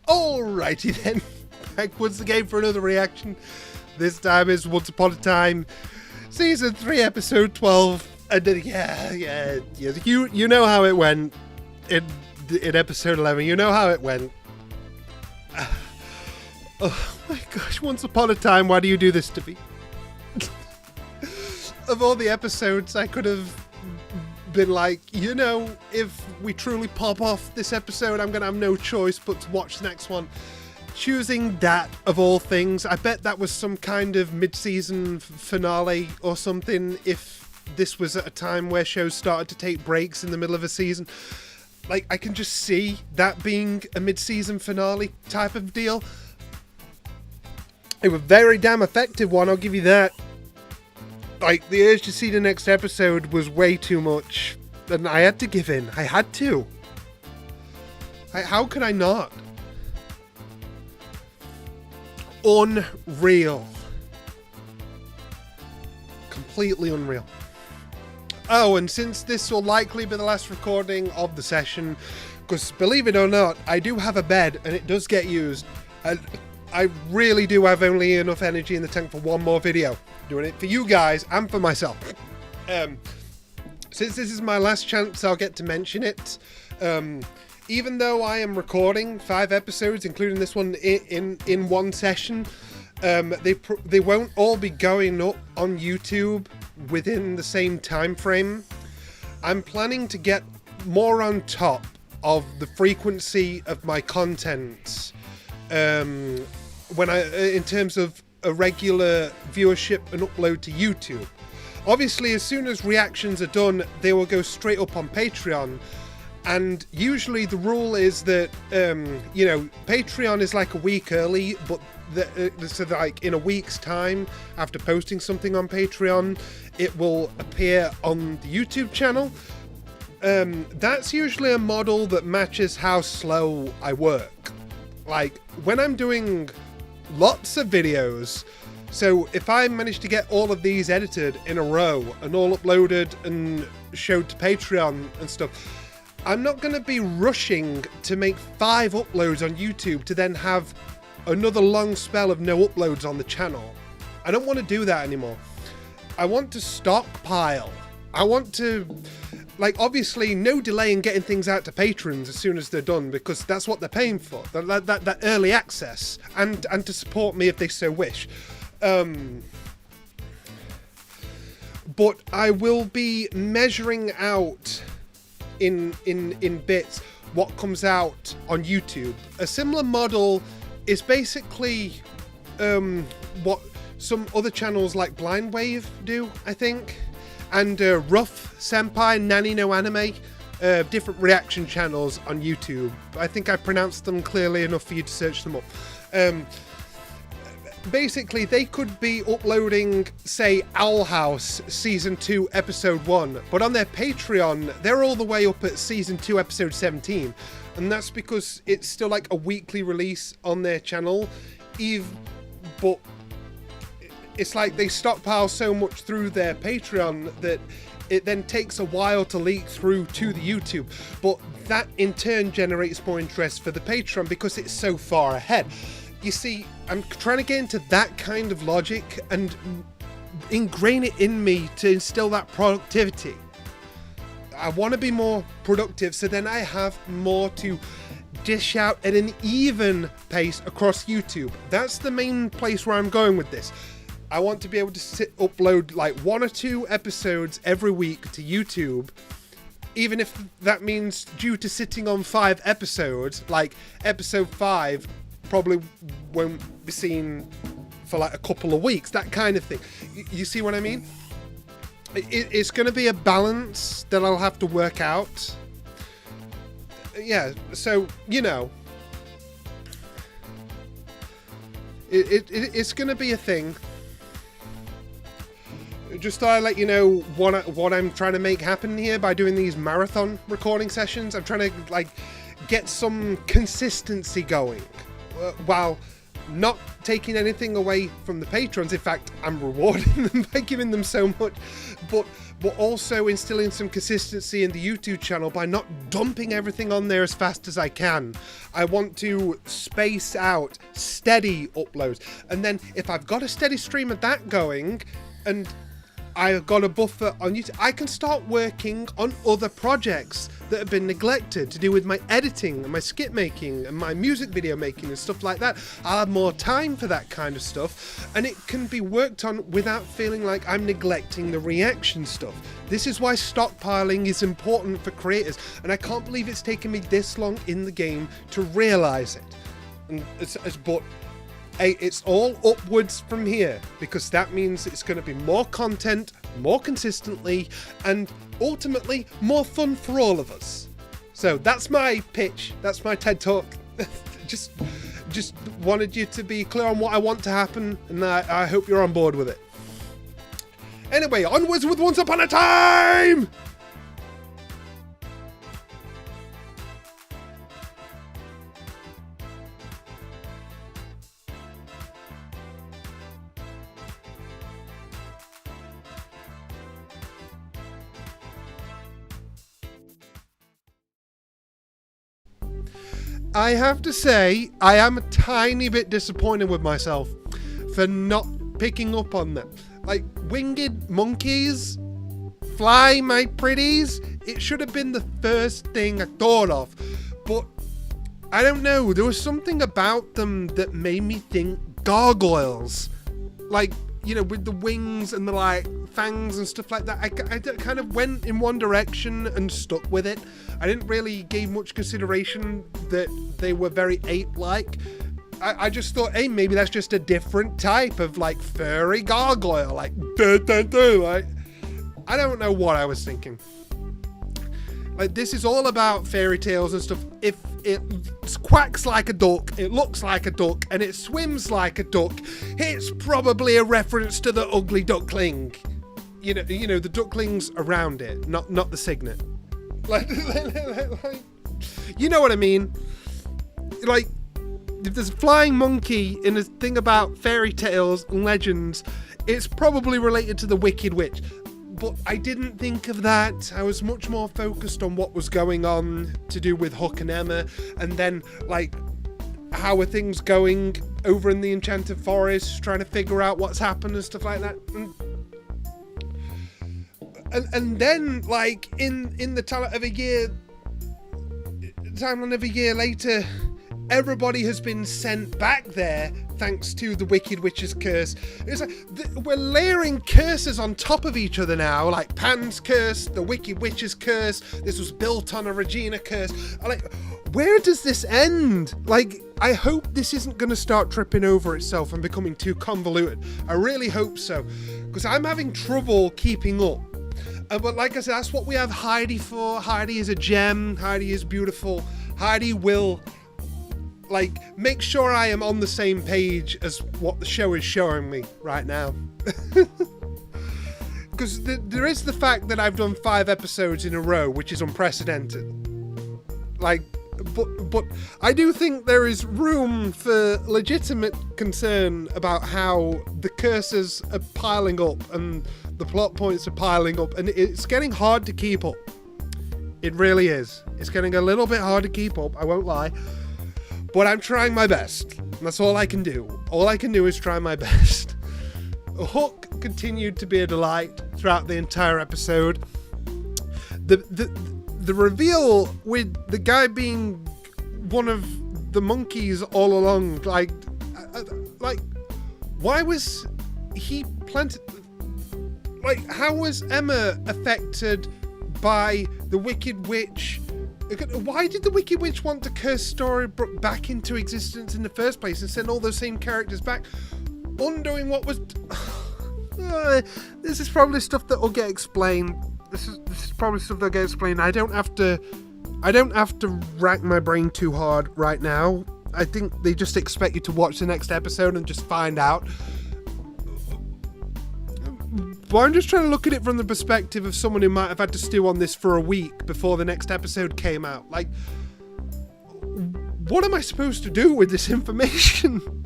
Alrighty then, back once again for another reaction. This time is Once Upon a Time, Season 3, Episode 12. And yeah. You know how it went in Episode 11. You know how it went. Oh my gosh, Once Upon a Time, why do you do this to me? Of all the episodes, I could have been like, you know, if we truly pop off this episode, I'm going to have no choice but to watch the next one. Choosing that, of all things, I bet that was some kind of mid-season finale or something, if this was at a time where shows started to take breaks in the middle of a season. Like, I can just see that being a mid-season finale type of deal. It was a very damn effective one, I'll give you that. Like, the urge to see the next episode was way too much, and I had to give in. I had to. How could I not? Unreal. Completely unreal. Oh, and since this will likely be the last recording of the session, because believe it or not, I do have a bed, and it does get used, and I really do have only enough energy in the tank for one more video. Doing it for you guys and for myself. Since this is my last chance, I'll get to mention it. Even though I am recording 5 episodes, including this one in one session, they won't all be going up on YouTube within the same time frame. I'm planning to get more on top of the frequency of my content in terms of a regular viewership and upload to YouTube. Obviously, as soon as reactions are done, they will go straight up on Patreon. And usually the rule is that, you know, Patreon is like a week early, but so like in a week's time after posting something on Patreon, it will appear on the YouTube channel. That's usually a model that matches how slow I work. Like, when I'm doing lots of videos, so if I manage to get all of these edited in a row and all uploaded and showed to Patreon and stuff, I'm not going to be rushing to make 5 uploads on YouTube to then have another long spell of no uploads on the channel. I don't want to do that anymore. I want to stockpile. I want to, like, obviously no delay in getting things out to patrons as soon as they're done, because that's what they're paying for, that early access, and to support me if they so wish. But I will be measuring out in bits what comes out on YouTube. A similar model is basically what some other channels like Blind Wave do, I think, and Rough Senpai, Nanny no Anime, different reaction channels on YouTube. I think I pronounced them clearly enough for you to search them up. Basically, they could be uploading, say, Owl House Season 2, Episode 1, but on their Patreon, they're all the way up at Season 2, Episode 17, and that's because it's still like a weekly release on their channel, but it's like they stockpile so much through their Patreon that it then takes a while to leak through to the YouTube, but that in turn generates more interest for the Patreon because it's so far ahead. You see, I'm trying to get into that kind of logic and ingrain it in me to instill that productivity. I want to be more productive, so then I have more to dish out at an even pace across YouTube. That's the main place where I'm going with this. I want to be able to upload like 1 or 2 episodes every week to YouTube, even if that means due to sitting on 5 episodes, like episode 5 probably won't be seen for like a couple of weeks, that kind of thing. You see what I mean? It's going to be a balance that I'll have to work out. Yeah, so, you know, it's going to be a thing. Just thought I'd let you know what I'm trying to make happen here by doing these marathon recording sessions. I'm trying to, like, get some consistency going while not taking anything away from the patrons. In fact, I'm rewarding them by giving them so much, but also instilling some consistency in the YouTube channel by not dumping everything on there as fast as I can. I want to space out steady uploads, and then if I've got a steady stream of that going and I've got a buffer on YouTube, I can start working on other projects that have been neglected to do with my editing and my skit making and my music video making and stuff like that. I'll have more time for that kind of stuff, and it can be worked on without feeling like I'm neglecting the reaction stuff. This is why stockpiling is important for creators, and I can't believe it's taken me this long in the game to realize it. And but it's all upwards from here, because that means it's going to be more content, more consistently, and ultimately more fun for all of us. So that's my pitch. That's my TED Talk. just wanted you to be clear on what I want to happen, and I hope you're on board with it. Anyway, onwards with Once Upon a Time! I have to say, I am a tiny bit disappointed with myself for not picking up on them. Like, winged monkeys, fly my pretties, it should have been the first thing I thought of. But, I don't know, there was something about them that made me think gargoyles. Like, you know, with the wings and the, like, fangs and stuff like that. I kind of went in one direction and stuck with it. I didn't really give much consideration that they were very ape-like. I just thought, hey, maybe that's just a different type of, like, furry gargoyle. Like, like, I don't know what I was thinking. Like, this is all about fairy tales and stuff. If it quacks like a duck, it looks like a duck, and it swims like a duck, it's probably a reference to the ugly duckling. You know, the ducklings around it, not the signet. Like, you know what I mean? Like, if there's a flying monkey in a thing about fairy tales and legends, it's probably related to the Wicked Witch. But I didn't think of that. I was much more focused on what was going on to do with Hook and Emma, and then, like, how are things going over in the Enchanted Forest, trying to figure out what's happened and stuff like that. And then, like, in the timeline of a year later, everybody has been sent back there thanks to the Wicked Witch's curse. It's like, we're layering curses on top of each other now, like Pan's curse, the Wicked Witch's curse, this was built on a Regina curse. Like, where does this end? Like, I hope this isn't going to start tripping over itself and becoming too convoluted. I really hope so, because I'm having trouble keeping up. But like I said, that's what we have Heidi for. Heidi is a gem. Heidi is beautiful. Heidi will, like, make sure I am on the same page as what the show is showing me right now. Because there is the fact that I've done 5 episodes in a row, which is unprecedented. Like, but I do think there is room for legitimate concern about how the curses are piling up and the plot points are piling up, and it's getting hard to keep up. It really is. It's getting a little bit hard to keep up, I won't lie. But I'm trying my best. That's all I can do. All I can do is try my best. Hook continued to be a delight throughout the entire episode. The reveal with the guy being one of the monkeys all along, like why was he planted? Like, how was Emma affected by the Wicked Witch? Why did the Wicked Witch want to curse Storybrooke back into existence in the first place and send all those same characters back? Undoing what was... this is probably stuff that will get explained. This is probably stuff that'll get explained. I don't have to rack my brain too hard right now. I think they just expect you to watch the next episode and just find out. But I'm just trying to look at it from the perspective of someone who might have had to stew on this for a week before the next episode came out. Like, what am I supposed to do with this information?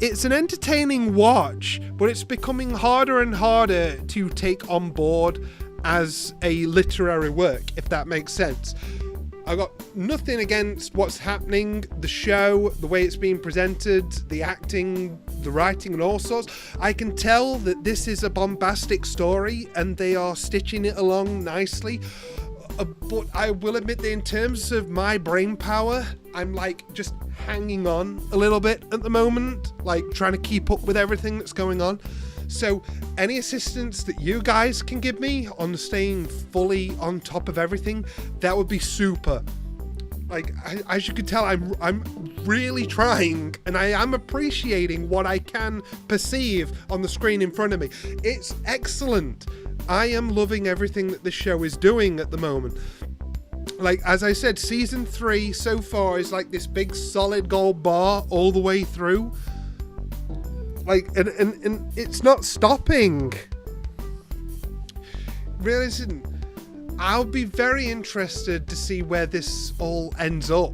It's an entertaining watch, but it's becoming harder and harder to take on board as a literary work, if that makes sense. I got nothing against what's happening, the show, the way it's being presented, the acting, the writing and all sorts. I can tell that this is a bombastic story and they are stitching it along nicely. But I will admit that in terms of my brain power, I'm like just hanging on a little bit at the moment, like trying to keep up with everything that's going on. So any assistance that you guys can give me on staying fully on top of everything, that would be super. Like, as you can tell, I'm really trying, and I am appreciating what I can perceive on the screen in front of me. It's excellent. I am loving everything that the show is doing at the moment. Like, as I said, season 3 so far is like this big solid gold bar all the way through. Like, and it's not stopping. Really isn't. I'll be very interested to see where this all ends up.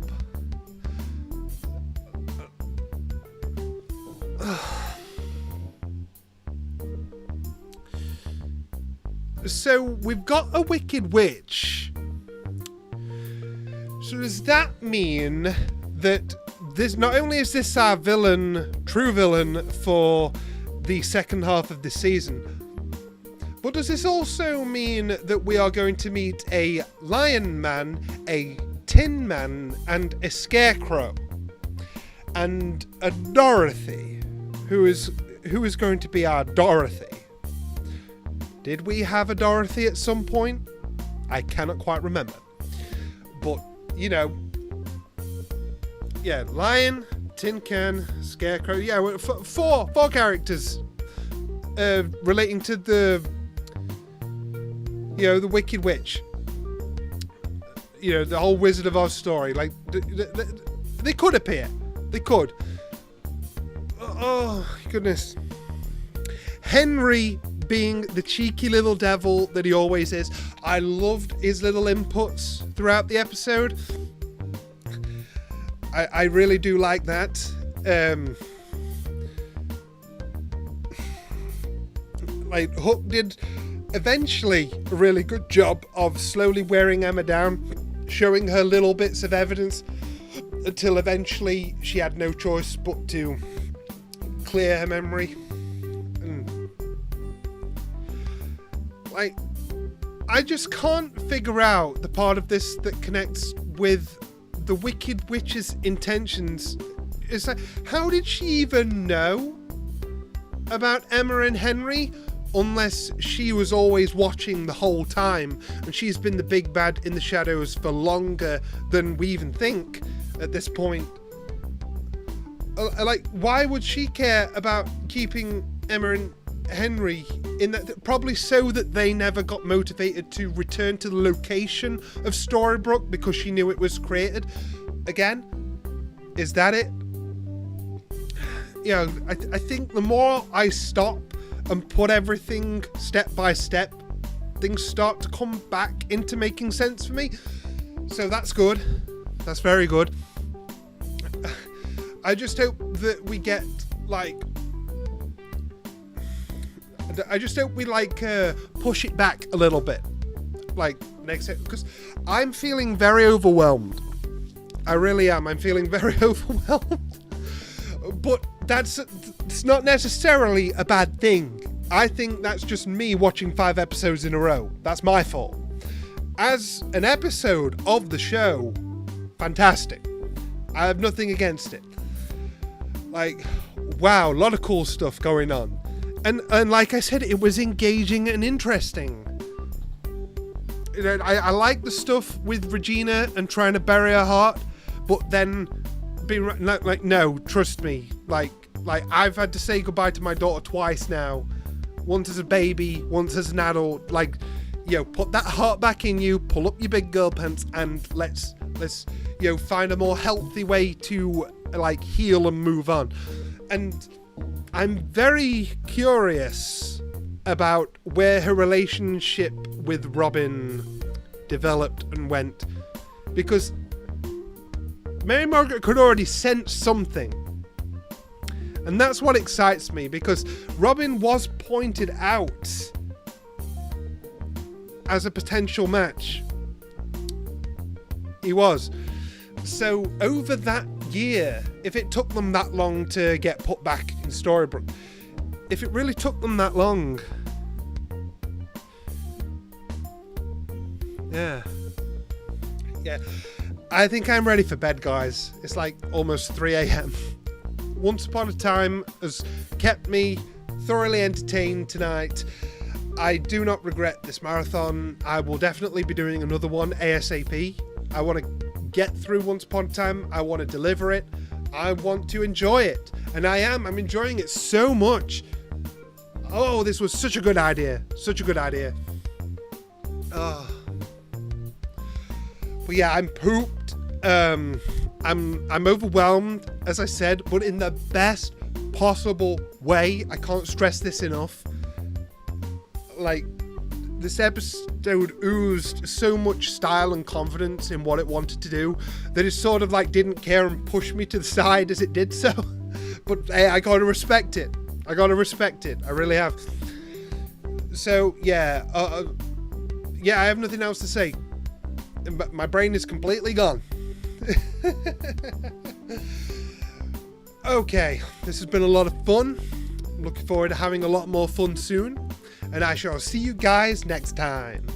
So, we've got a Wicked Witch. So does that mean that this, not only is this our villain, true villain for the second half of this season, but does this also mean that we are going to meet a Lion Man, a Tin Man, and a Scarecrow, and a Dorothy, who is going to be our Dorothy? Did we have a Dorothy at some point? I cannot quite remember, but you know. Yeah, Lion, Tin Can, Scarecrow. Yeah, four characters relating to the, you know, the Wicked Witch. You know, the whole Wizard of Oz story. Like, they could appear. They could. Oh, goodness. Henry being the cheeky little devil that he always is. I loved his little inputs throughout the episode. I really do like that. Like, Hook did eventually a really good job of slowly wearing Emma down, showing her little bits of evidence until eventually she had no choice but to clear her memory. And, like, I just can't figure out the part of this that connects with the Wicked Witch's intentions. It's like, how did she even know about Emma and Henry unless she was always watching the whole time, and she's been the big bad in the shadows for longer than we even think at this point? Like, why would she care about keeping Emma and Henry in that? Probably so that they never got motivated to return to the location of Storybrooke because she knew it was created again. Is that it? You know, I think the more I stop and put everything step by step, things start to come back into making sense for me. So that's good. That's very good. I just hope that we get, like, I just hope we, like, push it back a little bit, like, next, because I'm feeling very overwhelmed. I really am. I'm feeling very overwhelmed. But it's not necessarily a bad thing. I think that's just me watching 5 episodes in a row. That's my fault. As an episode of the show, fantastic. I have nothing against it. Like, wow, a lot of cool stuff going on. And like I said, it was engaging and interesting. You know, I like the stuff with Regina and trying to bury her heart, but then being like, no, trust me. Like I've had to say goodbye to my daughter twice now. Once as a baby, once as an adult. Like, you know, put that heart back in you, pull up your big girl pants, and let's you know, find a more healthy way to, like, heal and move on. And I'm very curious about where her relationship with Robin developed and went, because Mary Margaret could already sense something. And that's what excites me, because Robin was pointed out as a potential match. He was. So over that year, if it took them that long to get put back in Storybrooke, if it really took them that long, yeah, I think I'm ready for bed, guys. It's like almost 3 a.m. Once Upon a Time has kept me thoroughly entertained tonight. I do not regret this marathon. I will definitely be doing another one ASAP. I want to get through Once Upon a Time. I want to deliver it. I want to enjoy it. And I am. I'm enjoying it so much. Oh, this was such a good idea. Such a good idea. Oh. But yeah, I'm pooped. I'm overwhelmed, as I said, but in the best possible way. I can't stress this enough. Like, this episode oozed so much style and confidence in what it wanted to do that it sort of like didn't care and pushed me to the side as it did so. But hey, I gotta respect it. I gotta respect it. I really have. So yeah, I have nothing else to say. My brain is completely gone. Okay, this has been a lot of fun. I'm looking forward to having a lot more fun soon. And I shall see you guys next time.